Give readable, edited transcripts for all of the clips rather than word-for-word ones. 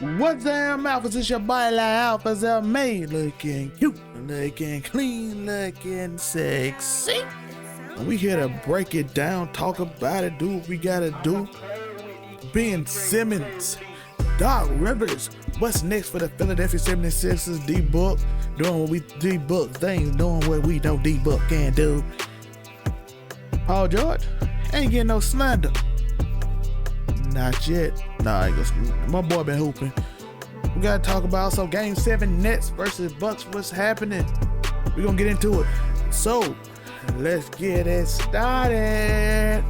What's up, Alphas? It's your boy, like Alphas, made looking cute, looking clean, looking sexy. And we here to break it down, talk about it, do what we gotta do. Ben Simmons, Doc Rivers, what's next for the Philadelphia 76ers? D-Book doing what we D-Book things, doing what we know D-Book can do. Paul George ain't getting no slander. Not yet. Nah, I ain't gonna, my boy been hooping. We gotta talk about also Game 7 Nets versus Bucks. What's happening? We're gonna get into it. So let's get it started.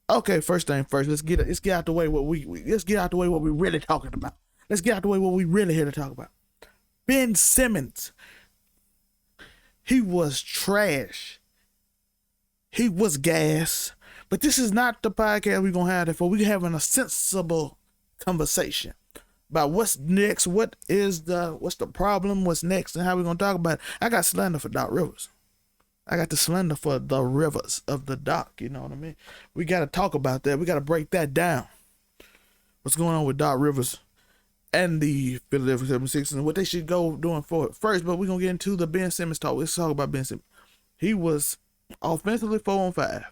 Okay, first thing first, let's get out the way what we really talking about. Let's get out the way what we really here to talk about. Ben Simmons. He was trash. He was gas. But this is not the podcast we're gonna have for. We're having a sensible conversation about what's next, what's the problem, what's next, and how we're gonna talk about it. I got slander for Doc Rivers. I got the slander for the rivers of the dock, you know what I mean? We got to talk about that. We got to break that down. What's going on with Doc Rivers and the Philadelphia 76ers and what they should go doing for it first, but we're going to get into the Ben Simmons talk. Let's talk about Ben Simmons. He was offensively 4-on-5.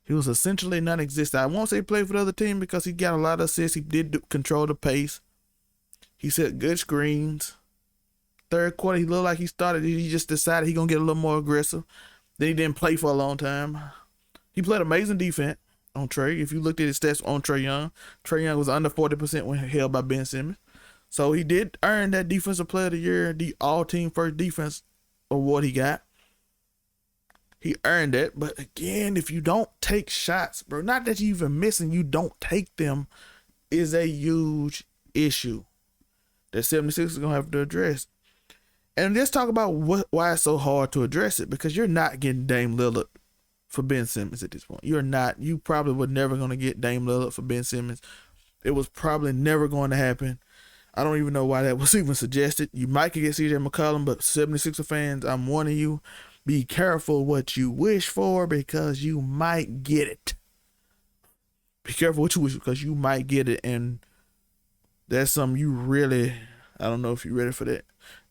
He was essentially non-existent. I won't say he played for the other team because he got a lot of assists. He did control the pace. He set good screens. Third quarter, he looked like he started. He just decided he gonna get a little more aggressive. Then he didn't play for a long time. He played amazing defense on Trey. If you looked at his stats on Trey Young was under 40% when held by Ben Simmons. So he did earn that Defensive Player of the Year, the All-Team First Defense award he got. He earned it. But again, if you don't take shots, bro, not that you even missing, you don't take them, is a huge issue that 76 is gonna have to address. And let's talk about why it's so hard to address it, because you're not getting Dame Lillard for Ben Simmons at this point. You're not. You probably were never going to get Dame Lillard for Ben Simmons. It was probably never going to happen. I don't even know why that was even suggested. You might could get CJ McCollum, but 76er fans, I'm warning you, be careful what you wish for because you might get it. Be careful what you wish because you might get it, and that's something you really, I don't know if you're ready for that.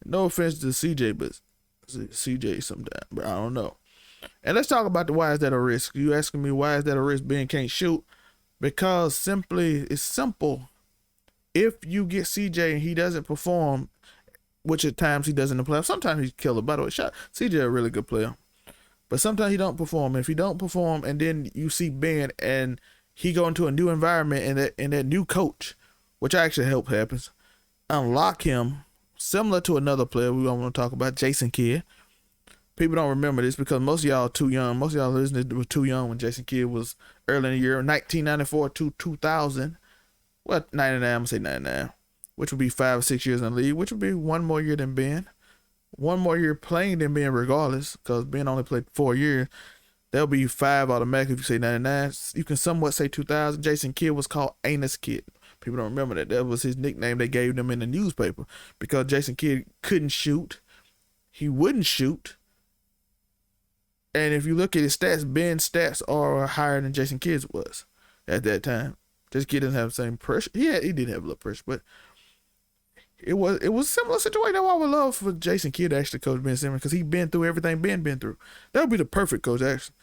No offense to CJ, but CJ sometimes, but I don't know. And let's talk about the why is that a risk. You asking me why is that a risk Ben can't shoot? Because it's simple. If you get CJ and he doesn't perform, which at times he does in the playoffs, sometimes he's killer. By the way, CJ a really good player. But sometimes he don't perform. If he don't perform and then you see Ben and he go into a new environment and that new coach, which actually help happens, unlock him. Similar to another player we don't want to talk about, Jason Kidd. People don't remember this because most of y'all are too young. Most of y'all listeners were too young when Jason Kidd was early in the year, 1994 to 2000. Well, 99, I'm going to say 99, which would be 5 or 6 years in the league, which would be one more year than Ben. One more year playing than Ben regardless, because Ben only played 4 years. That'll be 5 automatically if you say 99. You can somewhat say 2000. Jason Kidd was called Anus Kidd. People don't remember that. That was his nickname they gave him in the newspaper because Jason Kidd couldn't shoot. He wouldn't shoot. And if you look at his stats, Ben's stats are higher than Jason Kidd's was at that time. Jason Kidd doesn't have the same pressure. He did have a little pressure, but it was a similar situation. That's why I would love for Jason Kidd to actually coach Ben Simmons because he's been through everything Ben been through. That would be the perfect coach actually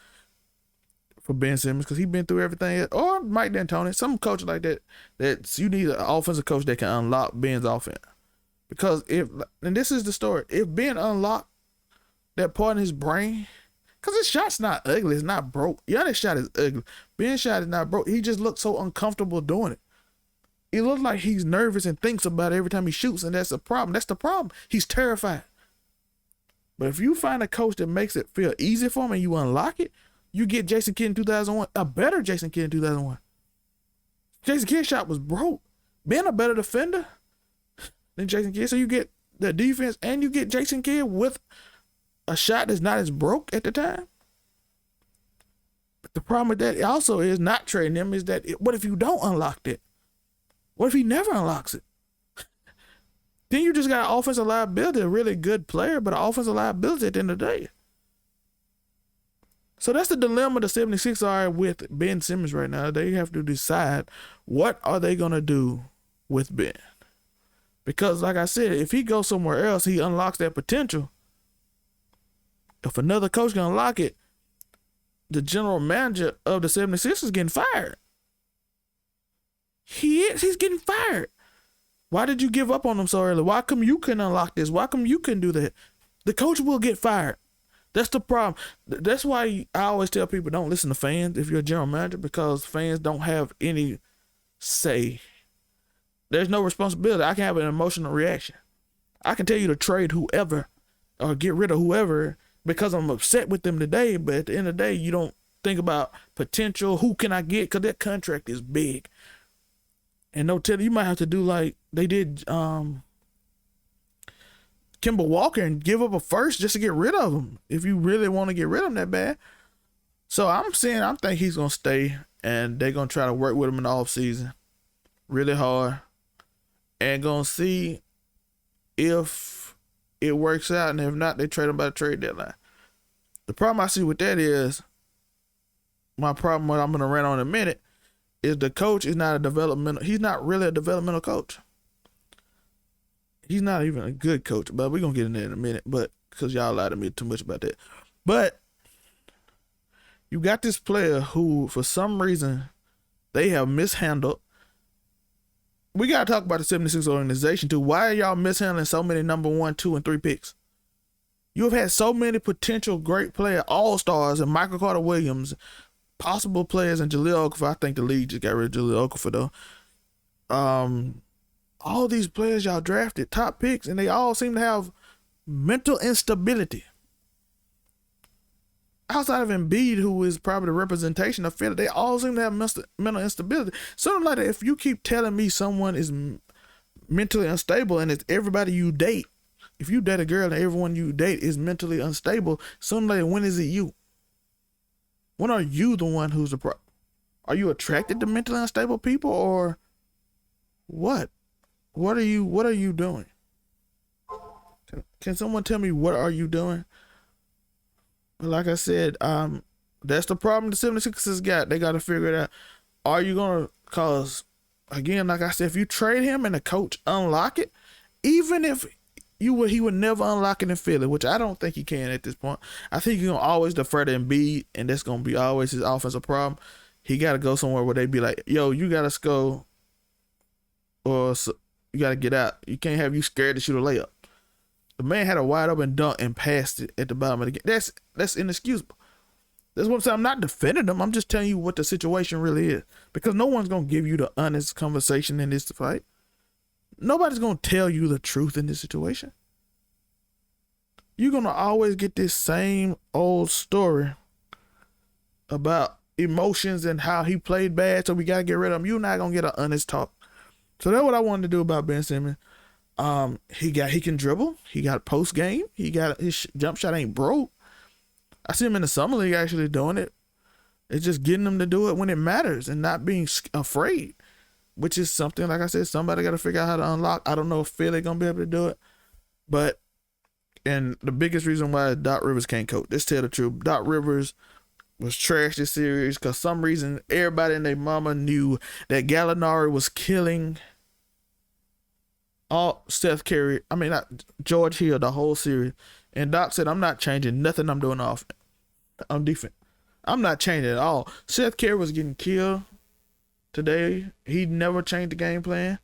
for Ben Simmons because he's been through everything. Or Mike D'Antoni, some coach like that you need an offensive coach that can unlock Ben's offense. Because and this is the story, if Ben unlocked that part in his brain, because his shot's not ugly, it's not broke. Giannis' shot is ugly. Ben's shot is not broke. He just looks so uncomfortable doing it. It looks like he's nervous and thinks about it every time he shoots, and that's a problem. That's the problem. He's terrified. But if you find a coach that makes it feel easy for him and you unlock it, you get Jason Kidd in 2001, a better Jason Kidd in 2001. Jason Kidd's shot was broke. Ben a better defender than Jason Kidd. So you get the defense and you get Jason Kidd with a shot that's not as broke at the time. But the problem with that also is not trading him is that what if you don't unlock that? What if he never unlocks it? then you just got an offensive liability, a really good player, but an offensive liability at the end of the day. So that's the dilemma the 76 are with Ben Simmons right now. They have to decide what are they going to do with Ben. Because like I said, if he goes somewhere else, he unlocks that potential. If another coach can unlock it, the general manager of the 76 is getting fired. He's getting fired. Why did you give up on him so early? Why come you couldn't unlock this? Why come you couldn't do that? The coach will get fired. That's the problem. That's why I always tell people don't listen to fans if you're a general manager, because fans don't have any say. There's no responsibility. I can have an emotional reaction. I can tell you to trade whoever or get rid of whoever because I'm upset with them today, but at the end of the day, you don't think about potential. Who can I get? Because that contract is big. And no telling, you might have to do like they did Kemba Walker and give up a first just to get rid of him if you really want to get rid of him that bad. So I think he's going to stay, and they're going to try to work with him in the offseason really hard and going to see if it works out, and if not, they trade him by the trade deadline. The problem I see with that is, my problem, what I'm going to rant on in a minute, is the coach is not he's not really a developmental coach. He's not even a good coach, but we're going to get in there in a minute, but because y'all lied to me too much about that. But you got this player who, for some reason, they have mishandled. We got to talk about the 76 organization, too. Why are y'all mishandling so many number 1, 2, and 3 picks? You have had so many potential great players, all-stars, and Michael Carter-Williams, possible players, and Jahlil Okafor. I think the league just got rid of Jahlil Okafor, though. All these players y'all drafted, top picks, and they all seem to have mental instability. Outside of Embiid, who is probably the representation of Philly, they all seem to have mental instability. Something like that. If you keep telling me someone is mentally unstable and it's everybody you date, if you date a girl and everyone you date is mentally unstable, something like that, when is it you? When are you the one who's the problem? Are you attracted to mentally unstable people, or what? What are you doing? Can someone tell me what are you doing? Like I said, that's the problem the 76ers got. They got to figure it out. Are you going to, cause again, like I said, if you trade him and the coach unlock it, even if he would never unlock it in Philly, which I don't think he can at this point. I think he's going to always defer to Embiid, and that's going to be always his offensive problem. He got to go somewhere where they be like, yo, you got to score, or you got to get out. You can't have you scared to shoot a layup. The man had a wide open dunk and passed it at the bottom of the game. That's inexcusable. That's what I'm saying. I'm not defending him. I'm just telling you what the situation really is. Because no one's going to give you the honest conversation in this fight. Nobody's going to tell you the truth in this situation. You're going to always get this same old story about emotions and how he played bad, so we got to get rid of him. You're not going to get an honest talk. So that's what I wanted to do about Ben Simmons. He can dribble. He got post game. He got his jump shot ain't broke. I see him in the summer league actually doing it. It's just getting him to do it when it matters and not being afraid, which is something, like I said, somebody got to figure out how to unlock. I don't know if Philly gonna be able to do it, but, and the biggest reason why Doc Rivers can't coach, let's tell the truth, Doc Rivers was trash this series because some reason everybody and their mama knew that Gallinari was killing all Seth Curry. I mean, not George Hill the whole series. And Doc said, I'm not changing nothing I'm doing off. I'm defense. I'm not changing at all. Seth Curry was getting killed today. He never changed the game plan.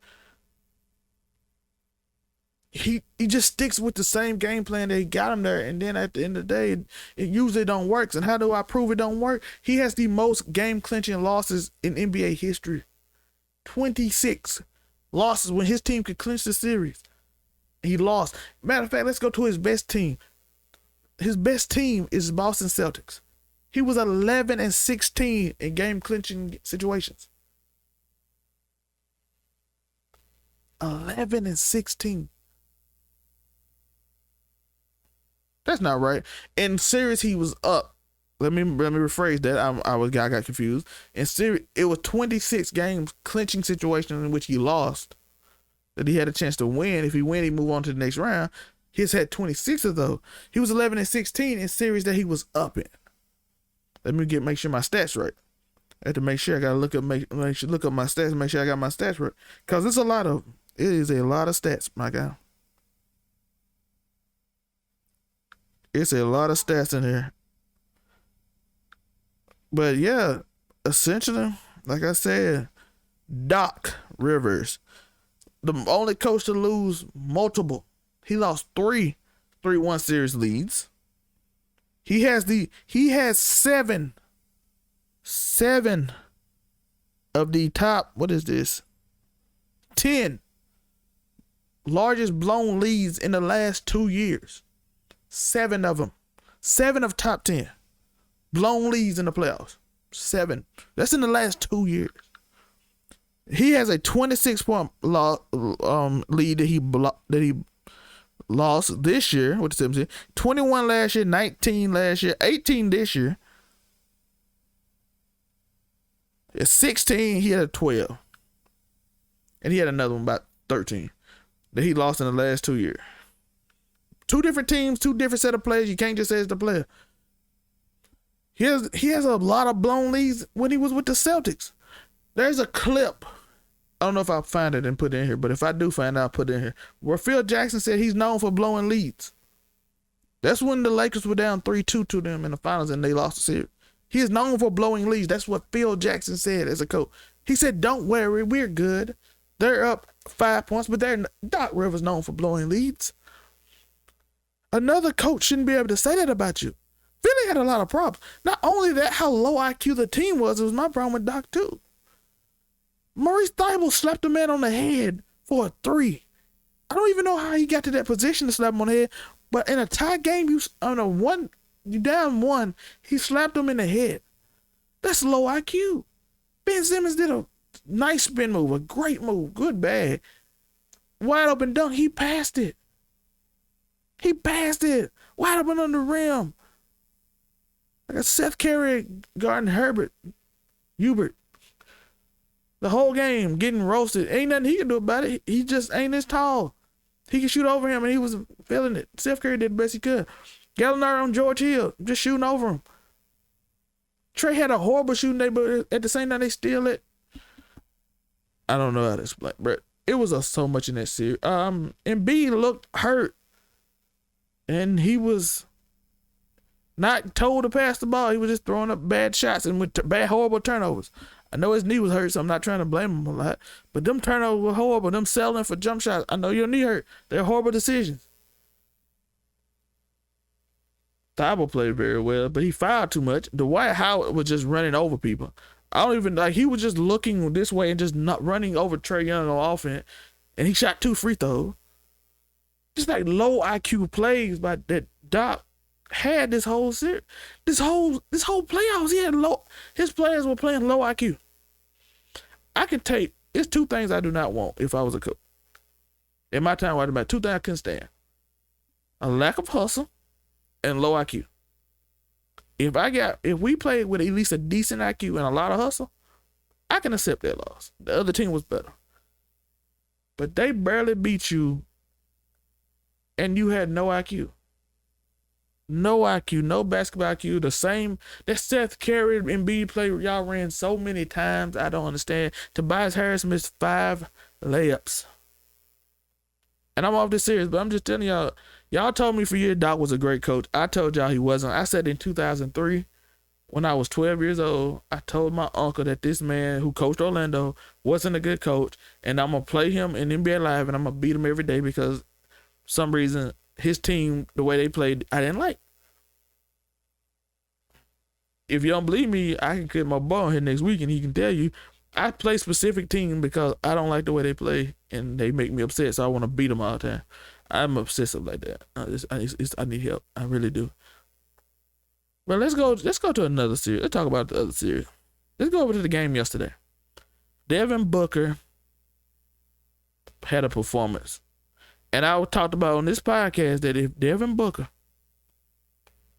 He just sticks with the same game plan that he got him there, and then at the end of the day, it usually don't work. And how do I prove it don't work? He has the most game-clinching losses in NBA history. 26 losses when his team could clinch the series. He lost. Matter of fact, let's go to his best team. His best team is Boston Celtics. He was 11-16 in game-clinching situations. 11-16. That's not right. In series, he was up. Let me rephrase that. I got confused. In series, it was 26 games clinching situation in which he lost. that he had a chance to win. If he win, he move on to the next round. He's had 26 of those. He was 11-16 in series that he was up in. Let me make sure my stats right. I have to make sure I gotta look up my stats and make sure I got my stats right. Cause it is a lot of stats, my guy. It's a lot of stats in here. But yeah, essentially, like I said, Doc Rivers, the only coach to lose multiple. He lost 3-1 series leads. He has seven of the top, 10 largest blown leads in the last 2 years. 7 of them. 7 of top 10 blown leads in the playoffs. 7. That's in the last 2 years. He has a 26-point lead that he lost this year with the 17. 21 last year, 19 last year, 18 this year. At 16, he had a 12. And he had another one about 13 that he lost in the last 2 years. 2 different teams, 2 different set of players. You can't just say it's the player. He has a lot of blown leads when he was with the Celtics. There's a clip. I don't know if I'll find it and put it in here, but if I do find it, I'll put it in here. Where Phil Jackson said he's known for blowing leads. That's when the Lakers were down 3-2 to them in the finals and they lost the series. He is known for blowing leads. That's what Phil Jackson said as a coach. He said, don't worry, we're good. They're up 5 points, but Doc Rivers known for blowing leads. Another coach shouldn't be able to say that about you. Philly had a lot of problems. Not only that, how low IQ the team was, it was my problem with Doc too. Maurice Thybulle slapped a man on the head for a 3. I don't even know how he got to that position to slap him on the head, but in a tie game, you down 1, he slapped him in the head. That's low IQ. Ben Simmons did a nice spin move, a great move, good bag. Wide open dunk, he passed it. Wide open on the rim. Like a Seth Curry guarding Hubert. The whole game getting roasted. Ain't nothing he can do about it. He just ain't this tall. He can shoot over him and he was feeling it. Seth Curry did the best he could. Gallinari on George Hill, just shooting over him. Trey had a horrible shooting day, but at the same time they steal it. I don't know how to explain, but it was so much in that series. Embiid looked hurt. And he was not told to pass the ball. He was just throwing up bad shots and with horrible turnovers. I know his knee was hurt, so I'm not trying to blame him a lot. But them turnovers were horrible. Them settling for jump shots. I know your knee hurt. They're horrible decisions. Thybulle played very well, but he fouled too much. Dwight Howard was just running over people. He was just looking this way and just not running over Trae Young on offense. And he shot 2 free throws. Just like low IQ plays by that Doc had this whole series. This whole playoffs, his players were playing low IQ. It's 2 things I do not want if I was a coach. In my time, about 2 things I couldn't stand. A lack of hustle and low IQ. If we played with at least a decent IQ and a lot of hustle, I can accept that loss. The other team was better. But they barely beat you and you had no IQ. No IQ, no basketball IQ. The same that Seth Curry and Embiid play y'all ran so many times. I don't understand. Tobias Harris missed 5 layups. And I'm off this series, but I'm just telling y'all told me for years Doc was a great coach. I told y'all he wasn't. I said in 2003, when I was 12 years old, I told my uncle that this man who coached Orlando wasn't a good coach, and I'm going to play him in NBA Live, and I'm going to beat him every day because some reason his team, the way they played, I didn't like. If you don't believe me, I can get my ball on here next week and he can tell you I play specific team because I don't like the way they play and they make me upset, so I want to beat them all the time. I'm obsessive like that. I need help. I really do. But let's go to another series. Let's talk about the other series. Let's go over to the game yesterday. Devin Booker had a performance. And I talked about on this podcast that if Devin Booker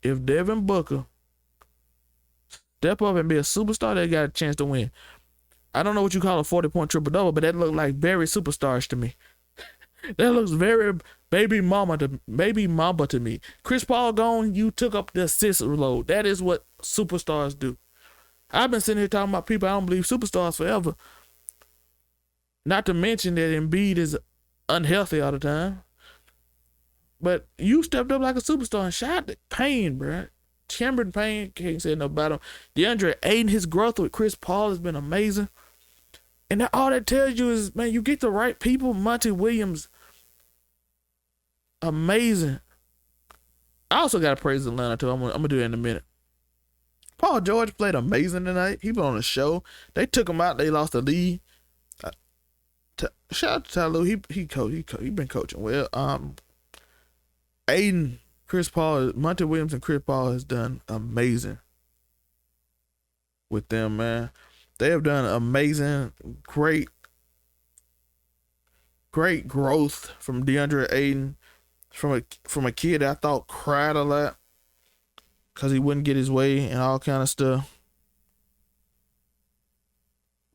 step up and be a superstar, they got a chance to win. I don't know what you call a 40-point triple-double, but that looked like very superstarish to me. That looks very baby mama to me. Chris Paul gone, you took up the assist load. That is what superstars do. I've been sitting here talking about people I don't believe superstars forever. Not to mention that Embiid is unhealthy all the time. But you stepped up like a superstar and shot the Payne, bro. Cameron Payne, can't say no about him. DeAndre Ayton, his growth with Chris Paul has been amazing. And all that tells you is, man, you get the right people. Monty Williams, amazing. I also got to praise Atlanta, too. I'm gonna do that in a minute. Paul George played amazing tonight. He put on a show. They took him out. They lost the lead. Shout out to Ty Lue. He been coaching well. Aiden, Chris Paul, Monty Williams and Chris Paul has done amazing with them, man. They have done amazing, great growth from DeAndre Ayton, from a kid that I thought cried a lot because he wouldn't get his way and all kind of stuff.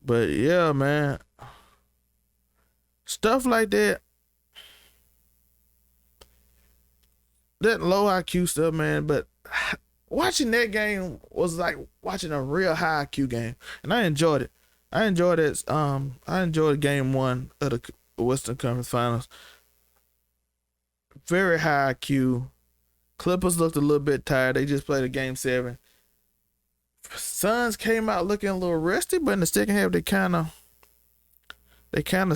But yeah, man, stuff like that. That low IQ stuff, man, but watching that game was like watching a real high IQ game, and I enjoyed it. I enjoyed it. I enjoyed game 1 of the Western Conference Finals. Very high IQ. Clippers looked a little bit tired. They just played a game 7. Suns came out looking a little rusty, but in the second half they kind of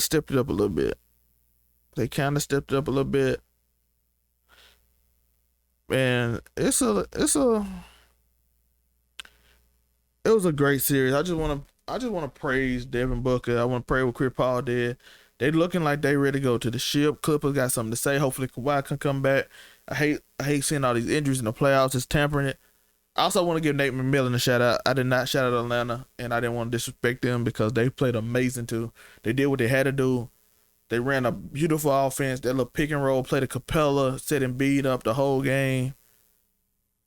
stepped it up a little bit. And it was a great series. I just want to praise Devin Booker. I want to praise what Chris Paul did. They looking like they ready to go to the ship. Clippers got something to say. Hopefully Kawhi can come back. I hate seeing all these injuries in the playoffs. It's tampering it. I also want to give Nate McMillan a shout out. I did not shout out Atlanta, and I didn't want to disrespect them because they played amazing too. They did what they had to do. They ran a beautiful offense. That little pick and roll, played a Capella, set Embiid up the whole game.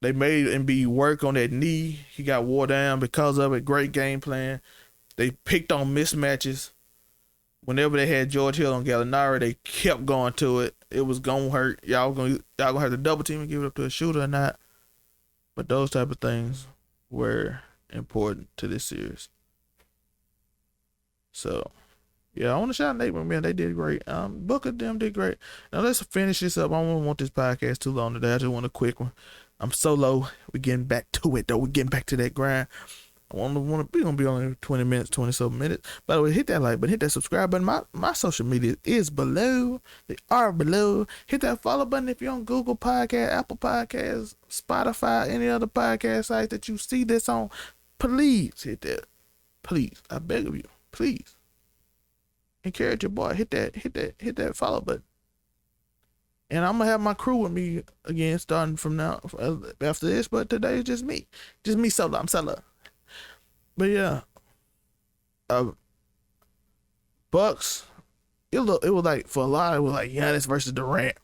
They made Embiid work on that knee. He got wore down because of it. Great game plan. They picked on mismatches. Whenever they had George Hill on Gallinari, they kept going to it. It was gonna hurt. Y'all gonna have to double team and give it up to a shooter or not. But those type of things were important to this series. So yeah, I want to shout out Nate McMillan. They did great. Booker them did great. Now let's finish this up. I don't want this podcast too long today. I just want a quick one. I'm solo. We're getting back to it though. We're getting back to that grind. We're gonna be only 20 minutes, 20-something minutes. By the way, hit that like button, hit that subscribe button. My social media is below. They are below. Hit that follow button if you're on Google Podcast, Apple Podcasts, Spotify, any other podcast site that you see this on. Please hit that. Please, I beg of you. Please. Encourage your boy. Hit that follow button. And I'm gonna have my crew with me again starting from now after this. But today is just me solo. I'm solo. But yeah, Bucks. It was like for a lot. It was like Giannis versus Durant.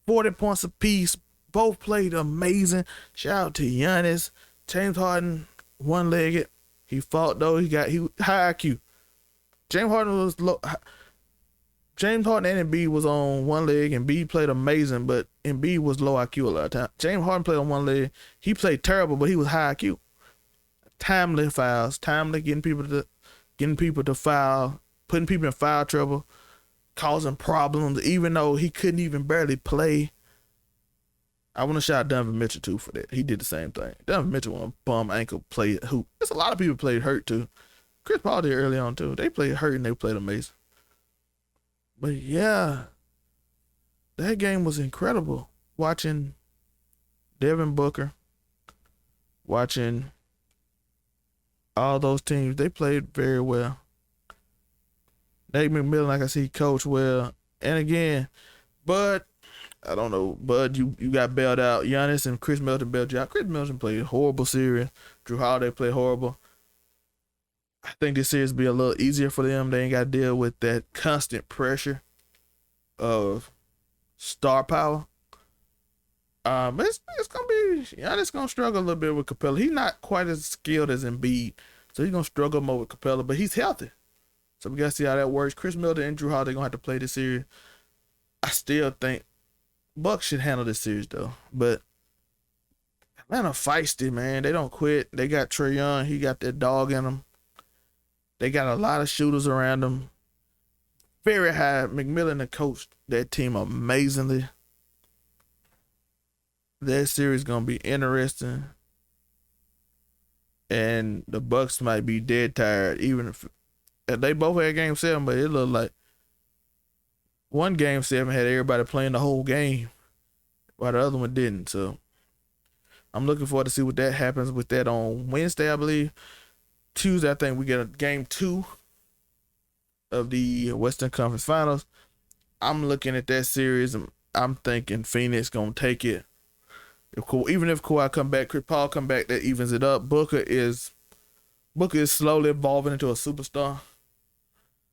40 points apiece. Both played amazing. Shout out to Giannis. James Harden, one-legged. He fought though. He high IQ. James Harden was low. James Harden and Embiid was on one leg. Embiid played amazing, but Embiid was low IQ a lot of time. James Harden played on one leg. He played terrible, but he was high IQ. Timely fouls, timely getting people to foul, putting people in foul trouble, causing problems, even though he couldn't even barely play. I want to shout out Donovan Mitchell too for that. He did the same thing. Donovan Mitchell on a bum ankle played hoop. There's a lot of people played hurt too. Chris Paul did early on too. They played hurt and they played amazing. But yeah, that game was incredible. Watching Devin Booker, watching all those teams, they played very well. Nate McMillan, like I see, coached well. And again, Bud, I don't know, Bud, you got bailed out. Giannis and Chris Middleton bailed you out. Chris Middleton played a horrible series. Drew Holiday played horrible. I think this series will be a little easier for them. They ain't got to deal with that constant pressure of star power. It's gonna be Giannis gonna struggle a little bit with Capella. He's not quite as skilled as Embiid, so he's gonna struggle more with Capella. But he's healthy, so we gotta see how that works. Chris Middleton and Drew Holiday gonna have to play this series. I still think Bucks should handle this series though. But Atlanta feisty, man. They don't quit. They got Trae Young. He got that dog in him. They got a lot of shooters around them. Very high. McMillan coached that team amazingly. That series gonna be interesting. And the Bucks might be dead tired, even if they both had game 7, but it looked like one game 7 had everybody playing the whole game, while the other one didn't. So I'm looking forward to see what that happens with that on Wednesday, I believe. Tuesday, I think we get a game 2 of the Western Conference Finals. I'm looking at that series. I'm thinking Phoenix gonna take it. Even if Kawhi come back, Chris Paul come back, that evens it up. Booker is slowly evolving into a superstar.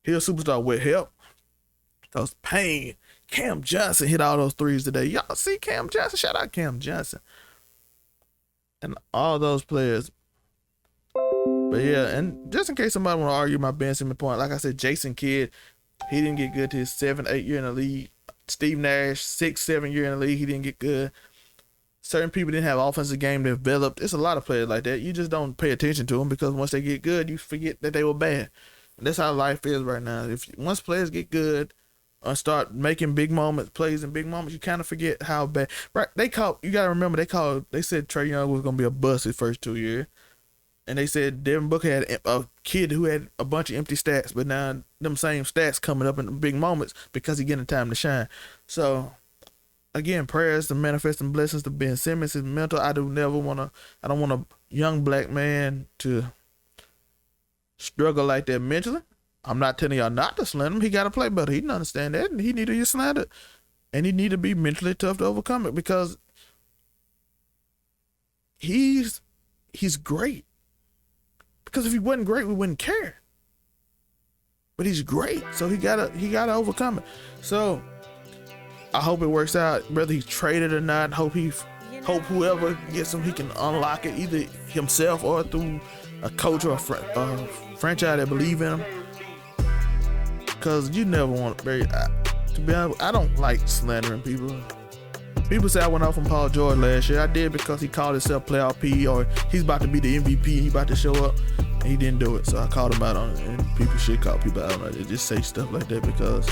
He's a superstar with help. Because Payne, Cam Johnson hit all those threes today. Y'all see Cam Johnson? Shout out Cam Johnson. And all those players. But yeah, and just in case somebody want to argue my Ben Simmons point, like I said, Jason Kidd, he didn't get good to his 7-8 year in the league. Steve Nash, 6-7 year in the league, he didn't get good. Certain people didn't have offensive game developed. It's a lot of players like that. You just don't pay attention to them because once they get good, you forget that they were bad. And that's how life is right now. Once players get good and start making big moments, plays in big moments, you kind of forget how bad. Right? You gotta remember they said Trae Young was gonna be a bust his first 2 years. And they said Devin Booker had a kid who had a bunch of empty stats, but now them same stats coming up in big moments because he getting time to shine. So again, prayers to manifesting blessings to Ben Simmons. His mental, I don't want a young black man to struggle like that mentally. I'm not telling y'all not to slander him. He got to play better. He didn't understand that. And he need to get slandered. And he need to be mentally tough to overcome it because he's great. Because if he wasn't great, we wouldn't care. But he's great. So he gotta overcome it. So I hope it works out, whether he's traded or not. Hope whoever gets him, he can unlock it either himself or through a coach or a franchise that believe in him. Because you never want to be honest, I don't like slandering people. People say I went off on Paul George last year. I did because he called himself playoff P, or he's about to be the MVP. He about to show up, and he didn't do it. So I called him out on it. And people should call people out on it. Just say stuff like that because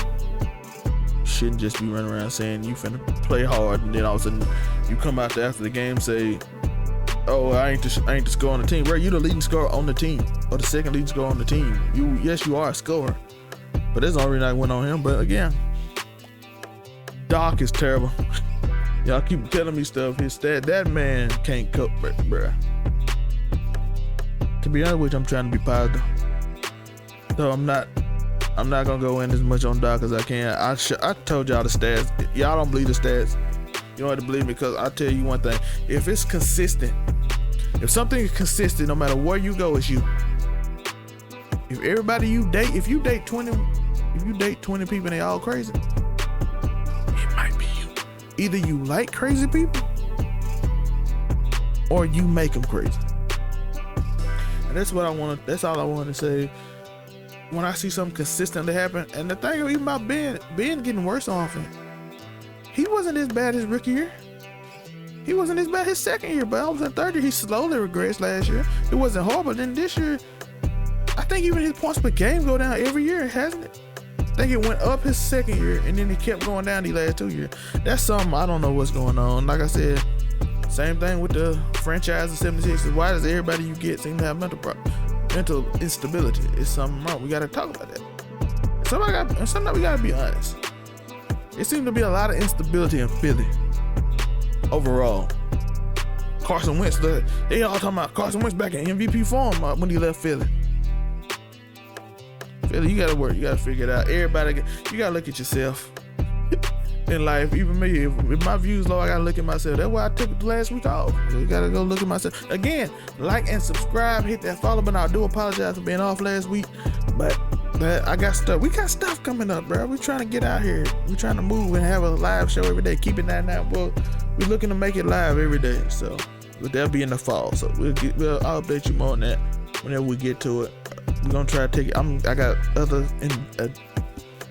you shouldn't just be running around saying you finna play hard, and then all of a sudden you come out there after the game and say, "Oh, I ain't the scorer on the team." Bro, you the leading scorer on the team, or the second leading scorer on the team. Yes, you are a scorer, but there's no reason I went on him. But again, Doc is terrible. Y'all keep telling me stuff. That man can't cope, bruh. To be honest with you, I'm trying to be positive. So I'm not gonna go in as much on Doc as I can. I told y'all the stats. Y'all don't believe the stats. You don't have to believe me because I tell you one thing. If it's consistent, if something is consistent, no matter where you go, it's you. If everybody you date, if you date 20 people and they all crazy, it might be you. Either you like crazy people or you make them crazy. And that's all I want to say. When I see something consistently happen, and the thing even about Ben getting worse on offense. He wasn't as bad his rookie year. He wasn't as bad his second year, but all of a sudden third year, he slowly regressed last year. It wasn't horrible. Then this year, I think even his points per game go down every year, hasn't it? I think it went up his second year, and then he kept going down the last 2 years. That's something I don't know what's going on. Like I said, same thing with the franchise of 76ers. Why does everybody you get seem to have mental instability? It's something wrong. We got to talk about that. Sometimes we got to be honest. It seemed to be a lot of instability in Philly overall. Carson Wentz, they all talking about Carson Wentz back in MVP form when he left Philly. Philly, you gotta work. You gotta figure it out. Everybody, you gotta look at yourself in life. Even me, if my views low, I gotta look at myself. That's why I took the last week off. You gotta go look at myself. Again, like and subscribe. Hit that follow button. I do apologize for being off last week, but I got stuff. We got stuff coming up, bro. We're trying to get out here. We're trying to move and have a live show every day. Keep it 99. Well, we're looking to make it live every day. So that'll be in the fall. So I'll update you more on that whenever we get to it. We're gonna try to take it. I got other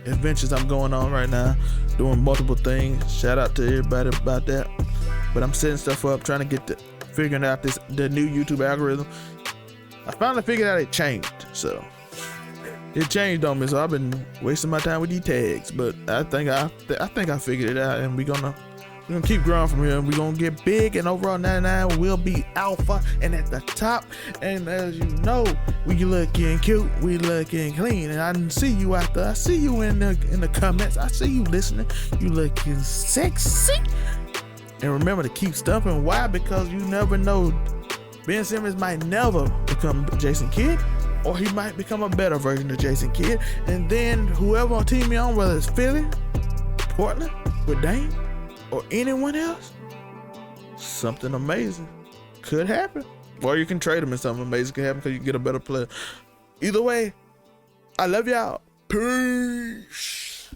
adventures I'm going on right now, doing multiple things. Shout out to everybody about that. But I'm setting stuff up, trying to figuring out the new YouTube algorithm. I finally figured out it changed, so it changed on me. So I've been wasting my time with these tags, but I think I figured it out, and we're gonna keep growing from here. We're gonna get big, and overall 99 will be alpha and at the top. And as you know, we looking cute, we looking clean, and I see you out there. I see you in the comments. I see you listening. You looking sexy. And remember to keep stumping. Why? Because you never know. Ben Simmons might never become Jason Kidd, or he might become a better version of Jason Kidd. And then whoever on team you're on, whether it's Philly, Portland, with Dame, or anyone else, something amazing could happen. Or you can trade him and something amazing could happen because you get a better player. Either way, I love y'all. Peace.